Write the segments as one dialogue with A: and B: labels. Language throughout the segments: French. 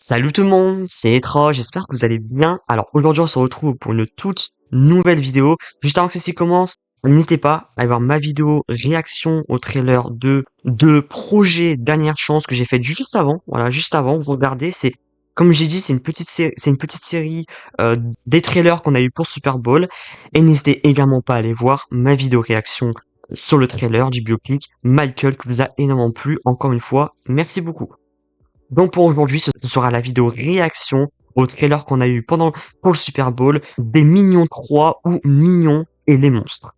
A: Salut tout le monde, c'est Etra, j'espère que vous allez bien. Alors aujourd'hui on se retrouve pour une toute nouvelle vidéo. Juste avant que ceci commence, n'hésitez pas à aller voir ma vidéo réaction au trailer de Projet Dernière Chance que j'ai faite juste avant. Voilà, juste avant, vous regardez, c'est comme j'ai dit, c'est une petite série des trailers qu'on a eu pour Super Bowl. Et n'hésitez également pas à aller voir ma vidéo réaction sur le trailer du biopic Michael qui vous a énormément plu. Encore une fois, merci beaucoup. Donc pour aujourd'hui, ce sera la vidéo réaction au trailer qu'on a eu pour le Super Bowl des Minions 3 ou Minions et les monstres.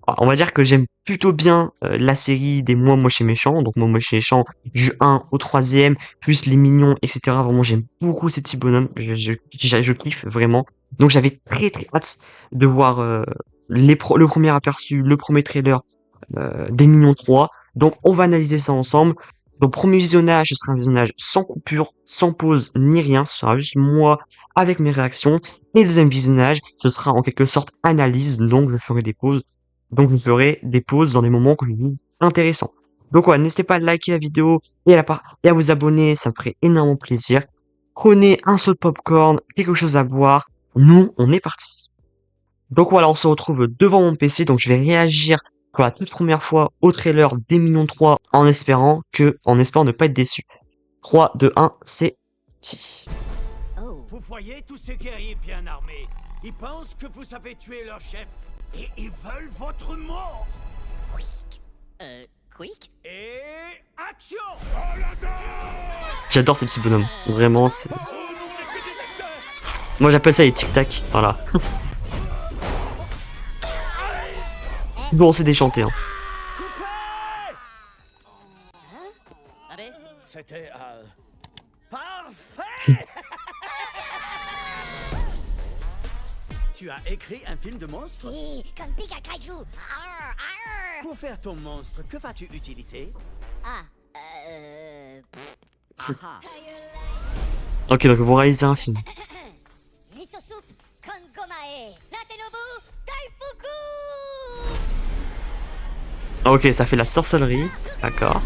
A: Alors, on va dire que j'aime plutôt bien la série des Moi Moche et Méchant, donc Moi Moche et Méchant du 1 au 3e, plus les Mignons, etc. Vraiment, j'aime beaucoup ces petits bonhommes, je kiffe vraiment. Donc j'avais très hâte de voir le premier aperçu, le premier trailer des Minions 3. Donc on va analyser ça ensemble. Donc premier visionnage, ce sera un visionnage sans coupure, sans pause, ni rien. Ce sera juste moi avec mes réactions. Et le deuxième visionnage, ce sera en quelque sorte analyse. Donc je ferai des pauses. Donc je ferai des pauses dans des moments que je trouve intéressants. Donc ouais, n'hésitez pas à liker la vidéo et à vous abonner, ça me ferait énormément plaisir. Prenez un seau de popcorn, quelque chose à boire. Nous, on est parti. Donc voilà, on se retrouve devant mon PC, donc je vais réagir pour la toute première fois au trailer des Minions 3 en espérant ne pas être déçu. 3, 2, 1, c'est parti.
B: Vous voyez tous ces guerriers bien armés. Ils pensent que vous avez tué leur chef et ils veulent votre mort.
C: Quick?
B: Et action!
A: J'adore ces petits bonhommes, vraiment, c'est... Moi j'appelle ça les tic-tac, voilà. Bon, c'est déchanté, hein.
C: Allez,
B: C'était parfait. Tu as écrit un film de monstre?
D: Si, comme Pika Kaiju. Arr, arr.
B: Pour faire ton monstre, que vas-tu utiliser?
D: Ah,
B: Ah,
A: Ok, donc vous réalisez un film.
D: miso soup Kongomae. Natenobu Daifuku.
A: Ok, ça fait la sorcellerie, d'accord.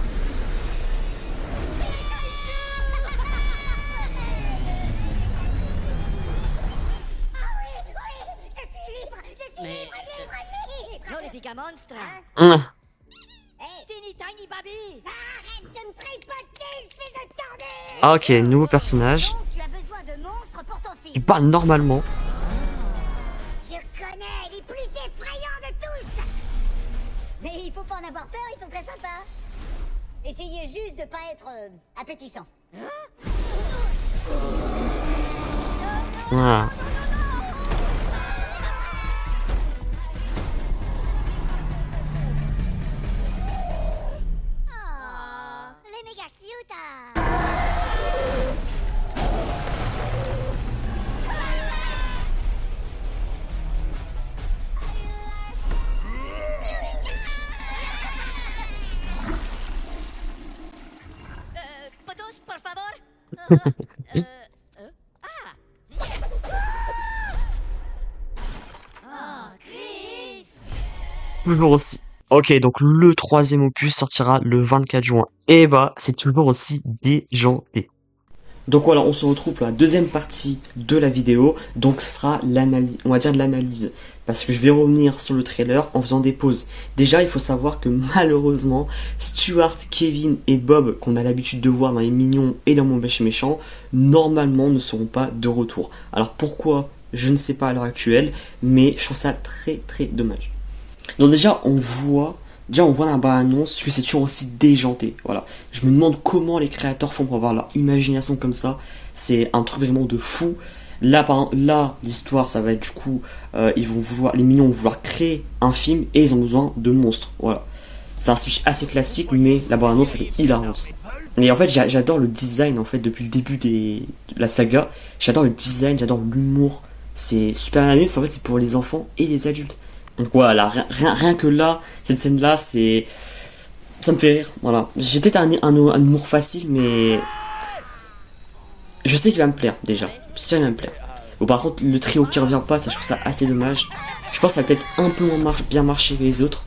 D: Je suis libre, je suis
C: Mais-
D: libre.
C: Johnny Pika Monstre!
A: Hum.
D: Hey,
C: Teeny Tiny Baby!
D: arrête de me tripoter, espèce de tordu.
A: Ah, ok, nouveau personnage.
D: Donc, tu as besoin de monstres pour ton
A: Il
D: film.
A: parle normalement.
D: Je connais les plus effrayants de tous. Mais il faut pas en avoir peur, ils sont très sympas. Essayez juste de pas être appétissant.
A: Voilà.
D: Oh, les méga cute. Ah.
C: Potos, por favor!
D: Oh, Chris.
A: Toujours aussi. Ok, donc le troisième opus sortira le 24 juin. Et bah, c'est toujours aussi déjanté. Donc voilà, on se retrouve pour la deuxième partie de la vidéo. Donc ce sera l'analyse, on va dire de l'analyse. Parce que je vais revenir sur le trailer en faisant des pauses. Déjà, il faut savoir que malheureusement, Stuart, Kevin et Bob, qu'on a l'habitude de voir dans les Mignons et dans Mon Moche et Méchant, normalement ne seront pas de retour. Alors pourquoi? Je ne sais pas à l'heure actuelle, mais je trouve ça très dommage. Donc déjà on voit dans la bande-annonce que c'est toujours aussi déjanté. Voilà. Je me demande comment les créateurs font pour avoir leur imagination comme ça. C'est un truc vraiment de fou. Là, là, l'histoire, ça va être du coup, les Mignons vont vouloir créer un film et ils ont besoin de monstres. Voilà. C'est un speech assez classique, mais la bande-annonce, ça fait hilarante. Et en fait, j'adore le design en fait depuis le début de la saga. J'adore le design, j'adore l'humour. C'est super animé parce qu'en fait, c'est pour les enfants et les adultes. Donc voilà, rien que là, cette scène-là, ça me fait rire, voilà. J'ai peut-être un humour facile, mais je sais qu'il va me plaire, déjà. Ça, il va me plaire. Bon, par contre, le trio qui revient pas, ça, je trouve ça assez dommage. Je pense que ça va peut-être un peu moins bien marché que les autres,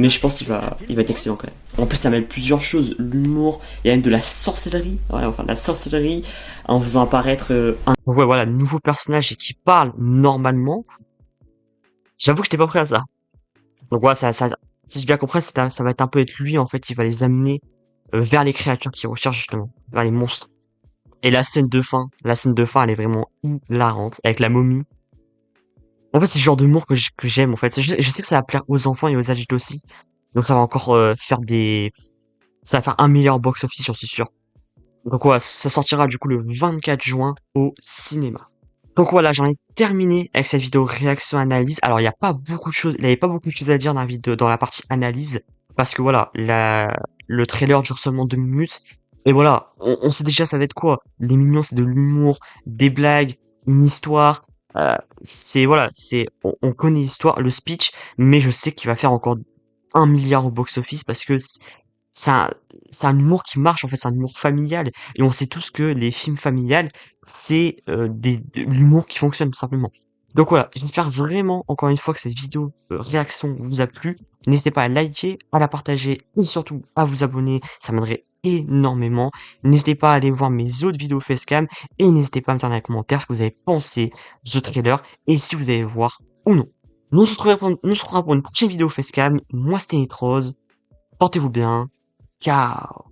A: mais je pense il va être excellent quand même. En plus, ça mêle plusieurs choses, l'humour, il y a même de la sorcellerie, ouais, enfin de la sorcellerie, en faisant apparaître ouais, voilà, nouveau personnage et qui parle normalement. J'avoue que j'étais pas prêt à ça. Donc voilà, si j'ai bien compris, ça va être un peu être lui, en fait, il va les amener vers les créatures qu'il recherche justement, vers les monstres. Et la scène de fin, elle est vraiment hilarante, avec la momie. En fait, c'est le genre d'humour que j'aime, en fait. Je sais que ça va plaire aux enfants et aux adultes aussi. Donc ça va encore ça va faire un meilleur box-office, j'en suis sûr. Donc voilà, ça sortira du coup le 24 juin au cinéma. Donc voilà, j'en ai terminé avec cette vidéo réaction-analyse. Alors, il n'y a pas beaucoup de choses, il n'y avait pas beaucoup de choses à dire dans la vidéo, dans la partie analyse. Parce que voilà, le trailer dure seulement 2 minutes. Et voilà, on sait déjà ça va être quoi. Les Mignons, c'est de l'humour, des blagues, une histoire. Voilà, on connaît l'histoire, le speech, mais je sais qu'il va faire encore 1 milliard au box-office parce que c'est un, c'est un humour qui marche, en fait, c'est un humour familial. Et on sait tous que les films familiales, c'est de l'humour qui fonctionne, tout simplement. Donc voilà, j'espère vraiment, encore une fois, que cette vidéo réaction vous a plu. N'hésitez pas à liker, à la partager et surtout à vous abonner, ça m'aiderait énormément. N'hésitez pas à aller voir mes autres vidéos facecam et n'hésitez pas à me dire dans les commentaires ce que vous avez pensé de ce trailer et si vous allez voir ou non. Nous on se retrouvera pour une prochaine vidéo facecam. Moi c'était Nitrose. Portez-vous bien. Ciao